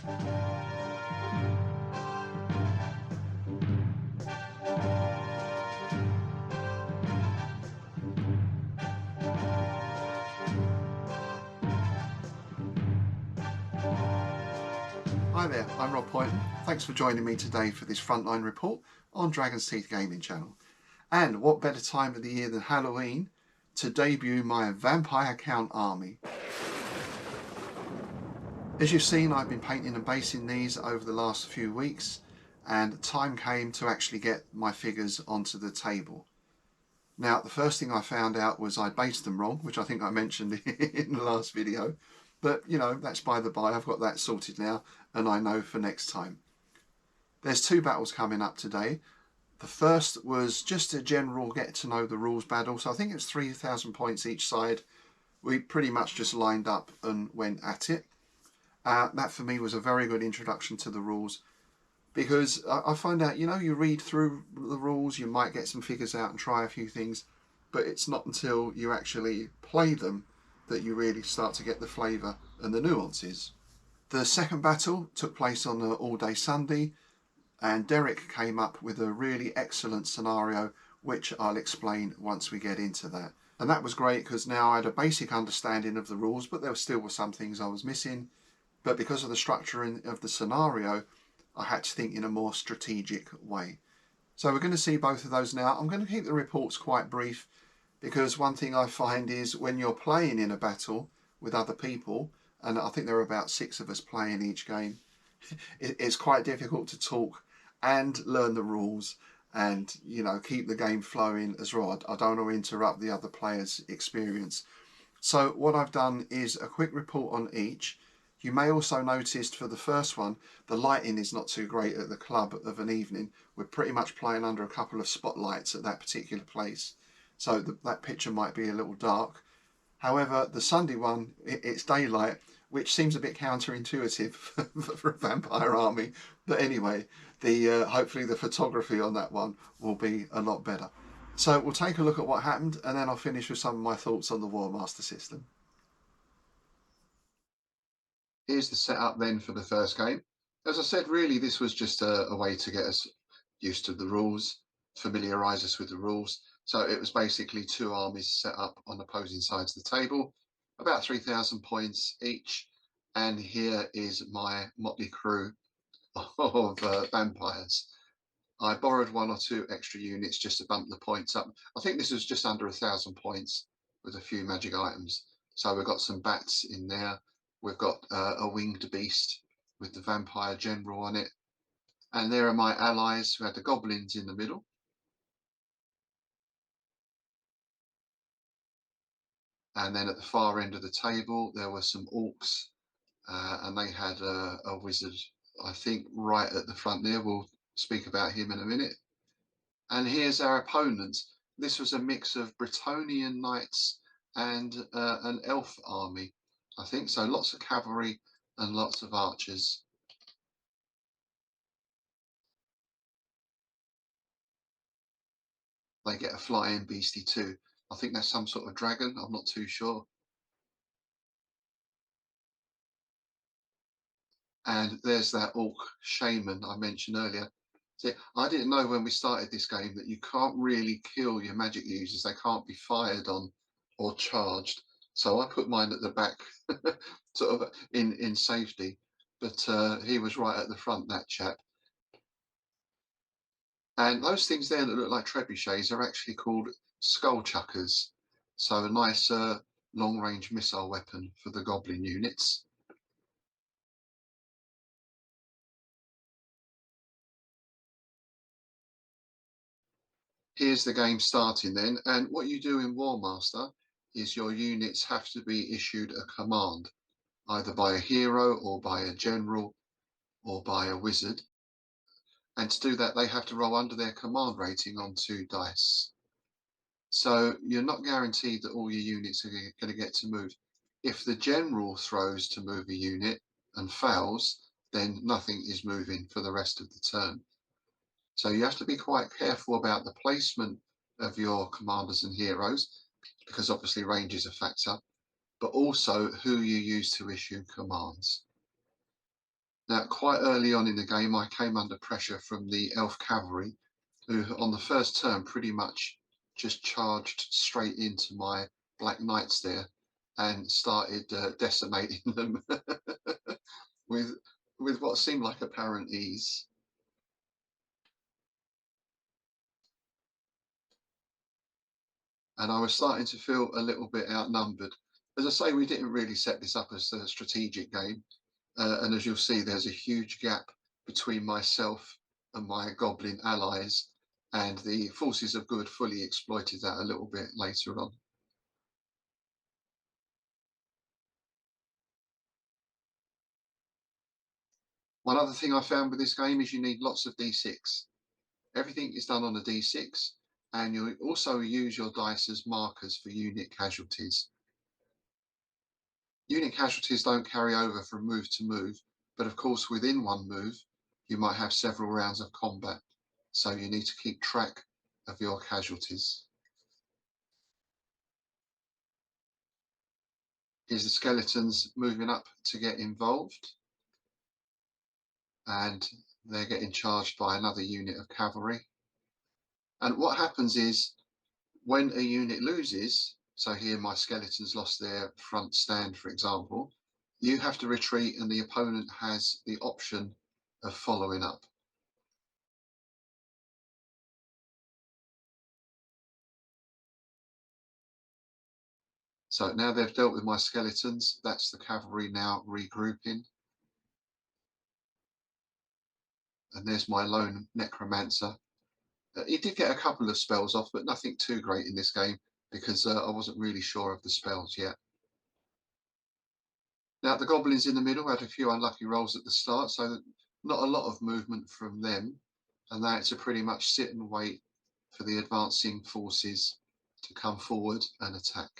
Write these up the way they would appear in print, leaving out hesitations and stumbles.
Hi there, I'm Rob Poynton. Thanks for joining me today for this Frontline report on Dragon's Teeth Gaming Channel. And what better time of the year than Halloween to debut my Vampire Count army. As you've seen, I've been painting and basing these over the last few weeks, and time came to actually get my figures onto the table. Now, the first thing I found out was I based them wrong, which I think I mentioned in the last video. But, you know, that's by the by. I've got that sorted now, and I know for next time. There's two battles coming up today. The first was just a general get to know the rules battle. So I think it was 3,000 points each side. We pretty much just lined up and went at it. That for me was a very good introduction to the rules, because I find out, you know, you read through the rules, you might get some figures out and try a few things, but it's not until you actually play them that you really start to get the flavour and the nuances. The second battle took place on an all-day Sunday, and Derek came up with a really excellent scenario, which I'll explain once we get into that. And that was great because now I had a basic understanding of the rules, but there still were some things I was missing. But because of the structure of the scenario, I had to think in a more strategic way. So we're going to see both of those now. I'm going to keep the reports quite brief, because one thing I find is when you're playing in a battle with other people, and I think there are about 6 of us playing each game, it's quite difficult to talk and learn the rules and, you know, keep the game flowing as well. I don't want to interrupt the other players' experience. So what I've done is a quick report on each. You may also notice for the first one, the lighting is not too great at the club of an evening. We're pretty much playing under a couple of spotlights at that particular place, so that picture might be a little dark. However, the Sunday one, it's daylight, which seems a bit counterintuitive for a vampire army. But anyway, hopefully the photography on that one will be a lot better. So we'll take a look at what happened, and then I'll finish with some of my thoughts on the Warmaster system. Here's the setup then for the first game. As I said, really this was just a way to get us used to the rules, familiarise us with the rules. So it was basically 2 armies set up on opposing sides of the table, about 3,000 points each. And here is my motley crew of vampires. I borrowed 1 or 2 extra units just to bump the points up. I think this was just under 1,000 points with a few magic items. So we've got some bats in there. We've got a winged beast with the vampire general on it. And there are my allies who had the goblins in the middle. And then at the far end of the table, there were some orcs, and they had a wizard, I think, right at the front there. We'll speak about him in a minute. And here's our opponent. This was a mix of Bretonnian knights and an elf army, I think. So lots of cavalry and lots of archers. They get a flying beastie too. I think that's some sort of dragon. I'm not too sure. And there's that orc shaman I mentioned earlier. See, I didn't know when we started this game that you can't really kill your magic users. They can't be fired on or charged. So I put mine at the back, sort of in safety. But he was right at the front, that chap. And those things there that look like trebuchets are actually called skull chuckers. So a nice long-range missile weapon for the goblin units. Here's the game starting then, and what you do in Warmaster is your units have to be issued a command, either by a hero or by a general or by a wizard. And to do that, they have to roll under their command rating on 2 dice. So you're not guaranteed that all your units are going to get to move. If the general throws to move a unit and fails, then nothing is moving for the rest of the turn. So you have to be quite careful about the placement of your commanders and heroes, because obviously range is a factor, but also who you use to issue commands. Now, quite early on in the game, I came under pressure from the elf cavalry, who on the first turn pretty much just charged straight into my black knights there and started decimating them with with what seemed like apparent ease. And I was starting to feel a little bit outnumbered. As I say, we didn't really set this up as a strategic game, and as you'll see, there's a huge gap between myself and my goblin allies, and the forces of good fully exploited that a little bit later on. One other thing I found with this game is you need lots of d6. Everything is done on a d6, and you also use your dice as markers for unit casualties. Unit casualties don't carry over from move to move, but of course within one move you might have several rounds of combat, so you need to keep track of your casualties. Here's the skeletons moving up to get involved, and they're getting charged by another unit of cavalry. And what happens is when a unit loses, so here my skeletons lost their front stand, for example, you have to retreat and the opponent has the option of following up. So now they've dealt with my skeletons, that's the cavalry now regrouping. And there's my lone necromancer. He did get a couple of spells off, but nothing too great in this game because I wasn't really sure of the spells yet. Now the goblins in the middle had a few unlucky rolls at the start, so not a lot of movement from them. And they had to pretty much sit and wait for the advancing forces to come forward and attack.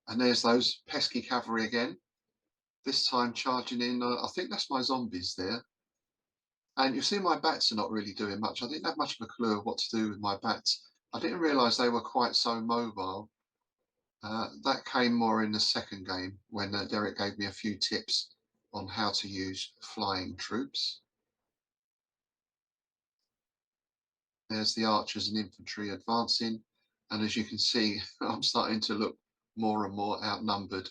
And there's those pesky cavalry again, this time charging in. I think that's my zombies there. And you see my bats are not really doing much. I didn't have much of a clue of what to do with my bats. I didn't realise they were quite so mobile. That came more in the second game when Derek gave me a few tips on how to use flying troops. There's the archers and infantry advancing. And as you can see, I'm starting to look more and more outnumbered.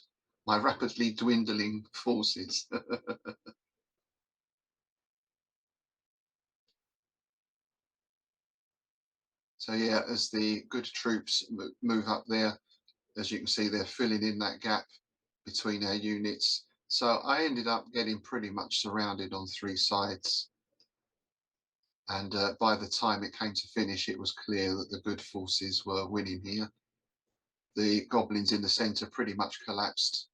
My rapidly dwindling forces. So yeah, as the good troops move up there, as you can see, they're filling in that gap between our units. So I ended up getting pretty much surrounded on three sides. And by the time it came to finish, it was clear that the good forces were winning here. The goblins in the centre pretty much collapsed.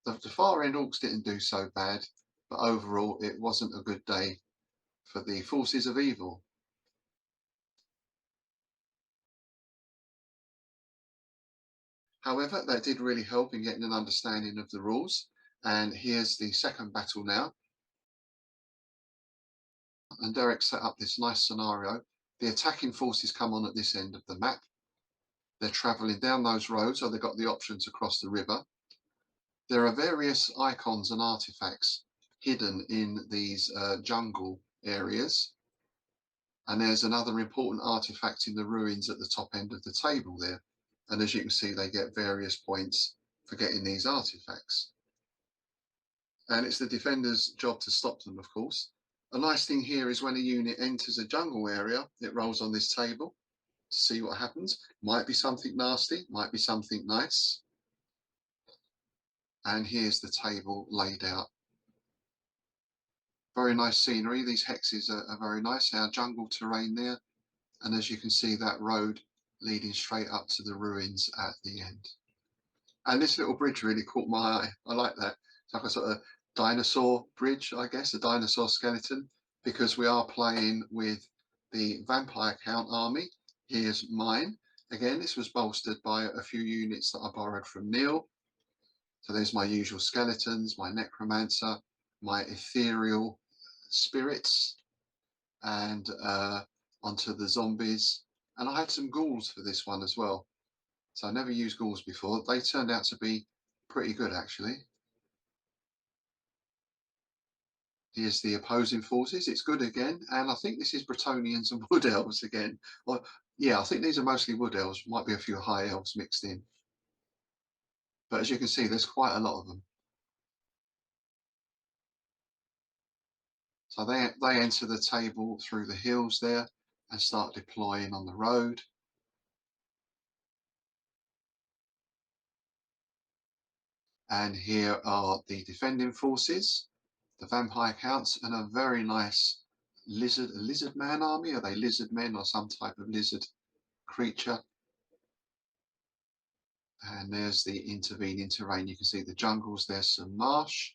The far end orcs didn't do so bad, but overall it wasn't a good day for the forces of evil. However, that did really help in getting an understanding of the rules. And here's the second battle now. And Derek set up this nice scenario. The attacking forces come on at this end of the map. They're travelling down those roads, so they've got the option to cross the river. There are various icons and artifacts hidden in these jungle areas. And there's another important artifact in the ruins at the top end of the table there. And as you can see, they get various points for getting these artifacts. And it's the defender's job to stop them, of course. A nice thing here is when a unit enters a jungle area, it rolls on this table to see what happens. Might be something nasty, might be something nice. And here's the table laid out. Very nice scenery. These hexes are very nice. Our jungle terrain there. And as you can see, that road leading straight up to the ruins at the end. And this little bridge really caught my eye. I like that. It's like a sort of dinosaur bridge, I guess, a dinosaur skeleton, because we are playing with the vampire count army. Here's mine. Again, this was bolstered by a few units that I borrowed from Neil. So there's my usual skeletons, my necromancer, my ethereal spirits, and onto the zombies. And I had some ghouls for this one as well. So I never used ghouls before. They turned out to be pretty good actually. Here's the opposing forces. It's good again. And I think this is Bretonians and Wood Elves again. Well, yeah, I think these are mostly Wood Elves. Might be a few High Elves mixed in. But as you can see, there's quite a lot of them. So they enter the table through the hills there and start deploying on the road. And here are the defending forces, the vampire counts, and a very nice lizard man army. Are they lizard men or some type of lizard creature? And there's the intervening terrain. You can see the jungles, there's some marsh.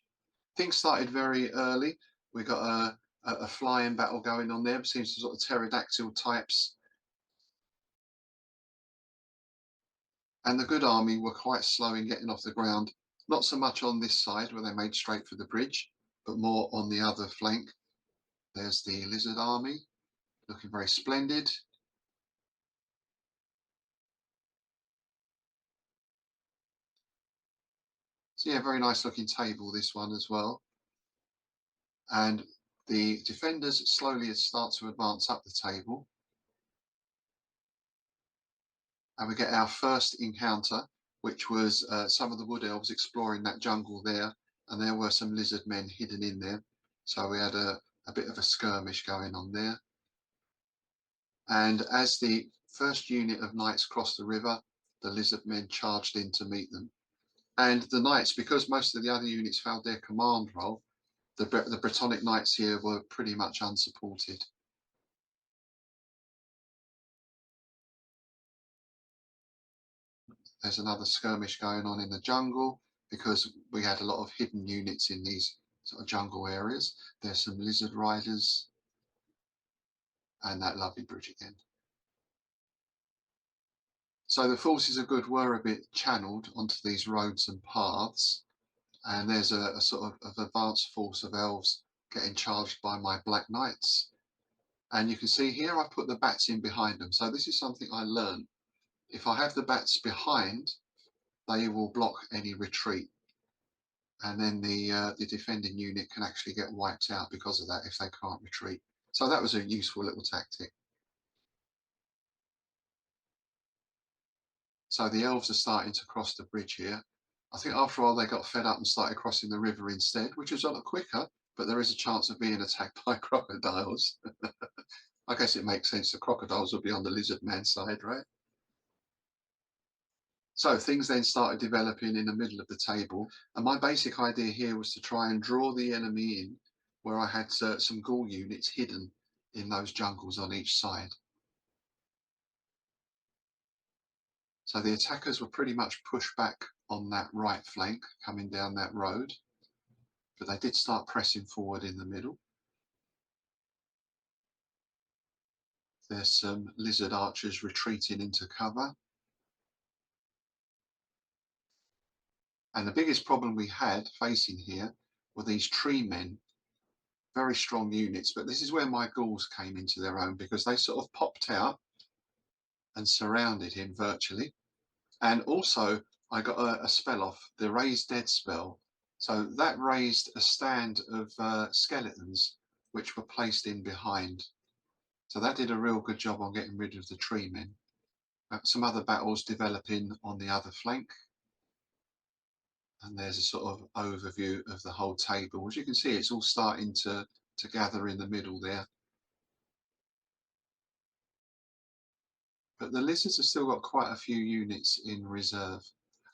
Things started very early. We got a flying battle going on there. It seems to sort of pterodactyl types. And the good army were quite slow in getting off the ground. Not so much on this side where they made straight for the bridge, but more on the other flank. There's the lizard army, looking very splendid. So yeah, very nice looking table, this one as well. And the defenders slowly start to advance up the table. And we get our first encounter, which was some of the wood elves exploring that jungle there. And there were some lizard men hidden in there. So we had a bit of a skirmish going on there. And as the first unit of knights crossed the river, the lizard men charged in to meet them. And the knights, because most of the other units failed their command role, the Bretonic knights here were pretty much unsupported. There's another skirmish going on in the jungle because we had a lot of hidden units in these sort of jungle areas. There's some lizard riders and that lovely bridge again. So the forces of good were a bit channeled onto these roads and paths. And there's a sort of advanced force of elves getting charged by my black knights. And you can see here I put the bats in behind them. So this is something I learned. If I have the bats behind, they will block any retreat. And then the defending unit can actually get wiped out because of that if they can't retreat. So that was a useful little tactic. So the elves are starting to cross the bridge here. I think after a while they got fed up and started crossing the river instead, which is a lot quicker, but there is a chance of being attacked by crocodiles. I guess it makes sense the crocodiles will be on the lizard man side, right? So things then started developing in the middle of the table, and my basic idea here was to try and draw the enemy in where I had some ghoul units hidden in those jungles on each side. So the attackers were pretty much pushed back on that right flank coming down that road, but they did start pressing forward in the middle. There's some lizard archers retreating into cover. And the biggest problem we had facing here were these tree men, very strong units, but this is where my ghouls came into their own because they sort of popped out and surrounded him virtually. And also I got a spell off, the Raised Dead spell. So that raised a stand of skeletons which were placed in behind. So that did a real good job on getting rid of the tree men. Some other battles developing on the other flank. And there's a sort of overview of the whole table. As you can see, it's all starting to gather in the middle there. But the lizards have still got quite a few units in reserve.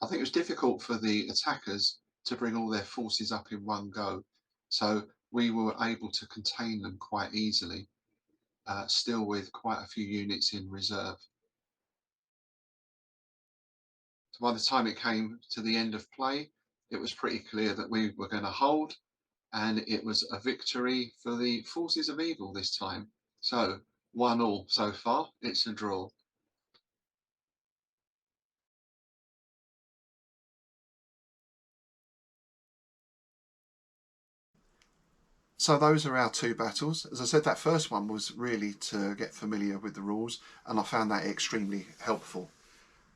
I think it was difficult for the attackers to bring all their forces up in one go. So we were able to contain them quite easily, still with quite a few units in reserve. So by the time it came to the end of play, it was pretty clear that we were going to hold, and it was a victory for the forces of evil this time. So 1-1 so far, it's a draw. So those are our two battles. As I said, that first one was really to get familiar with the rules, and I found that extremely helpful.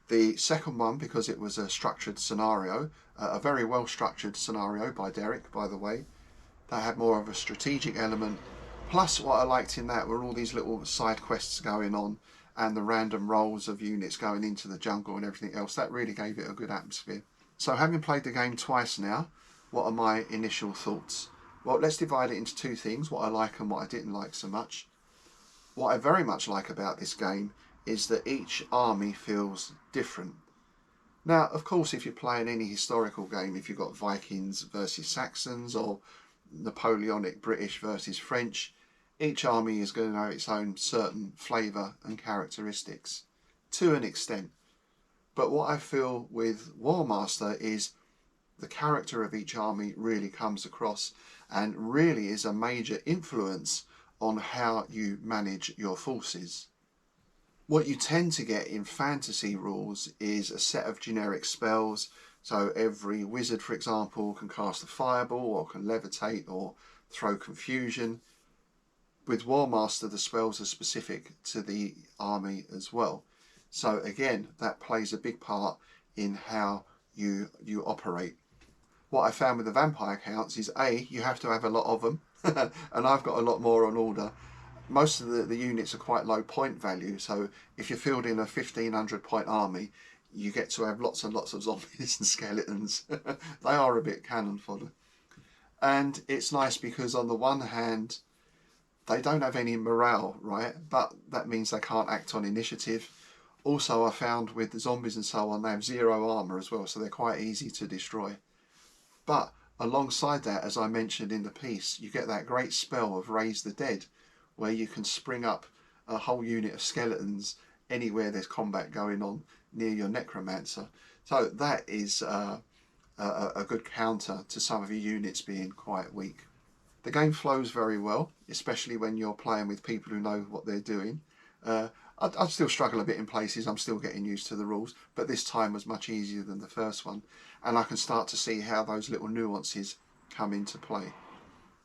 The second one, because it was a structured scenario, a very well structured scenario by Derek, by the way, that had more of a strategic element. Plus, what I liked in that were all these little side quests going on and the random rolls of units going into the jungle and everything else. That really gave it a good atmosphere. So having played the game twice now, what are my initial thoughts? Well, let's divide it into two things, what I like and what I didn't like so much. What I very much like about this game is that each army feels different. Now, of course, if you're playing any historical game, if you've got Vikings versus Saxons or Napoleonic British versus French, each army is going to have its own certain flavour and characteristics to an extent. But what I feel with Warmaster is the character of each army really comes across and really is a major influence on how you manage your forces. What you tend to get in fantasy rules is a set of generic spells. So every wizard, for example, can cast a fireball or can levitate or throw confusion. With Warmaster, the spells are specific to the army as well. So again, that plays a big part in how you operate. What I found with the vampire counts is you have to have a lot of them, and I've got a lot more on order. Most of the units are quite low point value, so if you're fielding a 1500 point army, you get to have lots and lots of zombies and skeletons. They are a bit cannon fodder. And it's nice because on the one hand, they don't have any morale, right? But that means they can't act on initiative. Also, I found with the zombies and so on, they have 0 armour as well, so they're quite easy to destroy. But alongside that, as I mentioned in the piece, you get that great spell of Raise the Dead, where you can spring up a whole unit of skeletons anywhere there's combat going on near your necromancer. So that is a good counter to some of your units being quite weak. The game flows very well, especially when you're playing with people who know what they're doing. I'd still struggle a bit in places, I'm still getting used to the rules, but this time was much easier than the first one, and I can start to see how those little nuances come into play.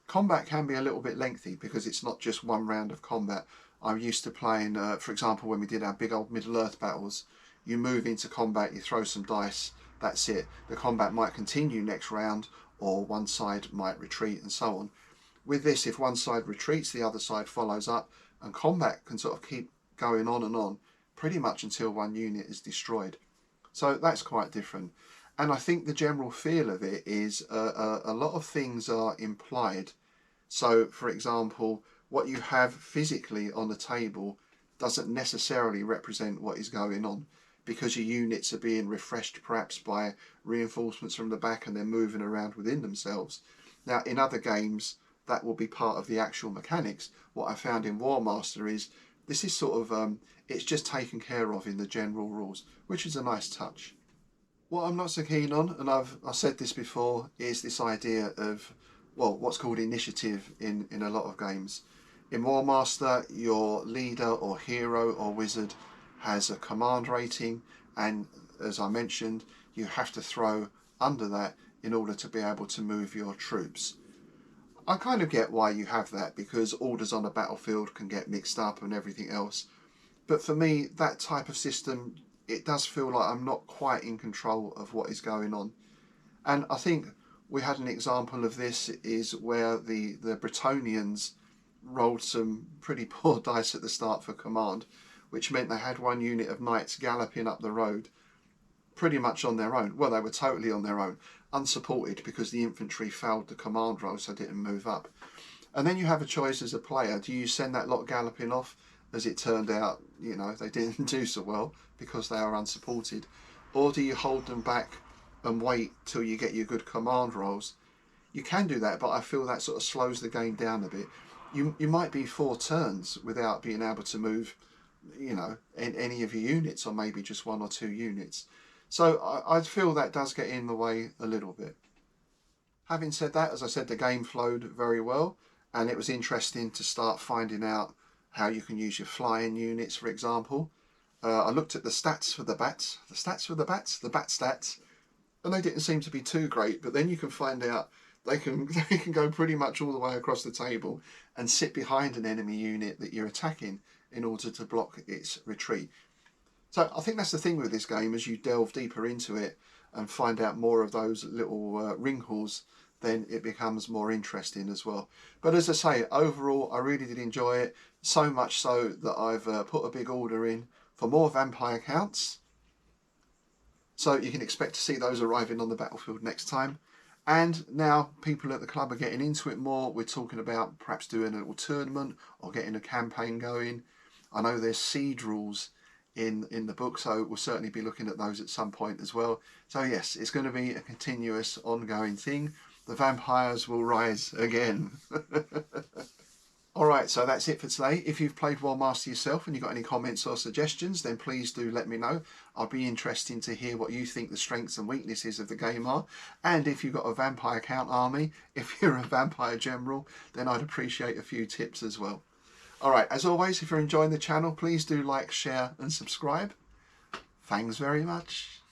Combat can be a little bit lengthy because it's not just one round of combat. I'm used to playing, for example, when we did our big old Middle-earth battles, you move into combat, you throw some dice, that's it. The combat might continue next round, or one side might retreat and so on. With this, if one side retreats, the other side follows up, and combat can sort of keep going on and on pretty much until one unit is destroyed. So that's quite different. And I think the general feel of it is a lot of things are implied. So, for example, what you have physically on the table doesn't necessarily represent what is going on, because your units are being refreshed perhaps by reinforcements from the back and they're moving around within themselves. Now, in other games, that will be part of the actual mechanics. What I found in Warmaster is this is sort of, it's just taken care of in the general rules, which is a nice touch. What I'm not so keen on, and I've said this before, is this idea of, well, what's called initiative in a lot of games. In Warmaster, your leader or hero or wizard has a command rating, and as I mentioned, you have to throw under that in order to be able to move your troops. I kind of get why you have that, because orders on a battlefield can get mixed up and everything else. But for me, that type of system, it does feel like I'm not quite in control of what is going on. And I think we had an example of this is where the Bretonians rolled some pretty poor dice at the start for command, which meant they had one unit of knights galloping up the road pretty much on their own. Well, they were totally on their own, unsupported because the infantry failed the command roll, so didn't move up. And then you have a choice as a player. Do you send that lot galloping off? As it turned out, you know, they didn't do so well because they are unsupported. Or do you hold them back and wait till you get your good command rolls? You can do that, but I feel that sort of slows the game down a bit. You might be 4 turns without being able to move, you know, in any of your units, or maybe just 1 or 2 units. So I feel that does get in the way a little bit. Having said that, as I said, the game flowed very well, and it was interesting to start finding out how you can use your flying units, for example. I looked at the stats for the bats, the bat stats, and they didn't seem to be too great, but then you can find out they can they can go pretty much all the way across the table and sit behind an enemy unit that you're attacking in order to block its retreat. So I think that's the thing with this game, as you delve deeper into it and find out more of those little wrinkles, then it becomes more interesting as well. But as I say, overall I really did enjoy it, so much so that I've put a big order in for more vampire counts. So you can expect to see those arriving on the battlefield next time. And now people at the club are getting into it more. We're talking about perhaps doing a little tournament or getting a campaign going. I know there's siege rules in the book, so we'll certainly be looking at those at some point as well. So yes, it's going to be a continuous ongoing thing. The vampires will rise again. Alright, so that's it for today. If you've played Warmaster yourself and you've got any comments or suggestions, then please do let me know. I'll be interested to hear what you think the strengths and weaknesses of the game are. And if you've got a vampire count army, if you're a vampire general, then I'd appreciate a few tips as well. Alright, as always, if you're enjoying the channel, please do like, share and subscribe. Thanks very much.